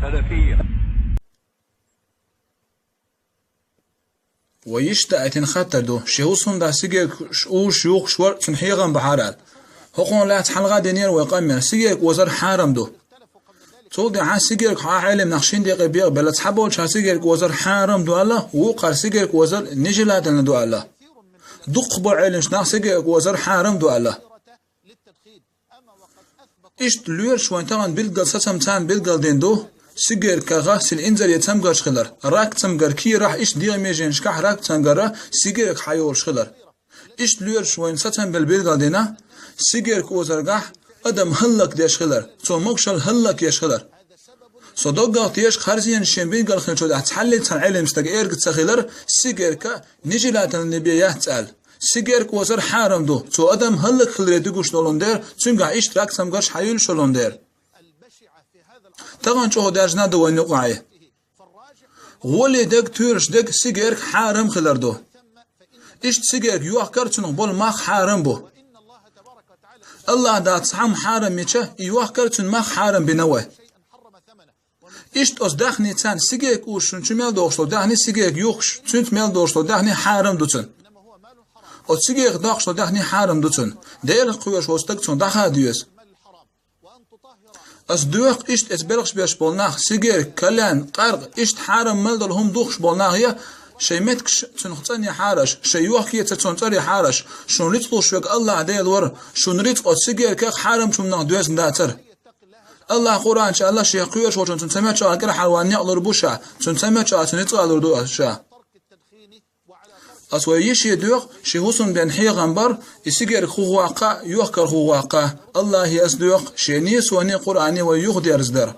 سلفية. ويشتأتين خطر دو شهوصون دا سيجيك شو شيوخ شور تنحيغن بحارال هقون لا تحلغا دينير ويقامر سيجيك وزر حارم دو تول دي عا سيجيك ها عالم نقشين دي قبيغ بلا تحبول شا سيجيك وزر حارم دو الله وقار سيجيك وزر نجلاتن دو الله دق بو علم شناق سيجيك وزر حارم دو الله اشت لوير شوان تغن بلقل ستم تان بلقل دين دو سيجر كغا سل انزل يتمغر شخلر راك تمغر كي راح ايش ديغ ميجين شكح راك تمغر سيجر حيور شخلر ايش لوير شوين ستم بالبلقل دينا سيجر كوزرغح ادم هلك ديش خلر تو مكشل هلك يش خلر صدق تيش خارزين شيمبين قال خل شو تحلل تن علم استغير تسخلر سيجر ك نجلات النبي يتسال سيجر كوزر حرام دو تو ادم هلك خلر دغوش دولندر تنغا ايش راك تمغرش حيول شلوندر طبعا شو داجنا دو نقعي ولي دك تورش دك سيجر حرام خلر دو ايش سيجر يوخر تنو بول ما حرام بو الله دا تصحم حرام يچه يوخر تن ما حرام بنوه ايش توس دخني تان سيجر وشن چمل دوشلو دخني سيجر يوخش تنت مل دوشلو دخني حرام دوتن او سيجر دوشلو دخني حرام دوتن دير قوش وستك تن دخا ديوس اس دوخ اشت اسبلغش بيش بولناخ سيجر كلان قرق اشت حرام ملدل هم دوخش بولناخ هي شيمتكش تنخطني حارش شيوخ كي تتنطري حارش شون ريتلوش وك الله عدي الور شون ريت قد سيجر كاك حرام شون ناخ دوز نداتر الله قرآن شاء الله شيخ قويش وشون تنسمع شاء كرا حلواني اقلر بوشا تنسمع شاء تنطق اقلر دو شاء أسوأ يشي دوغ شهوسن بين حيغمبر يسيجر خواقا يوخر خواقا الله يسدوغ شينيس وني قرآني ويوخ ديرزدر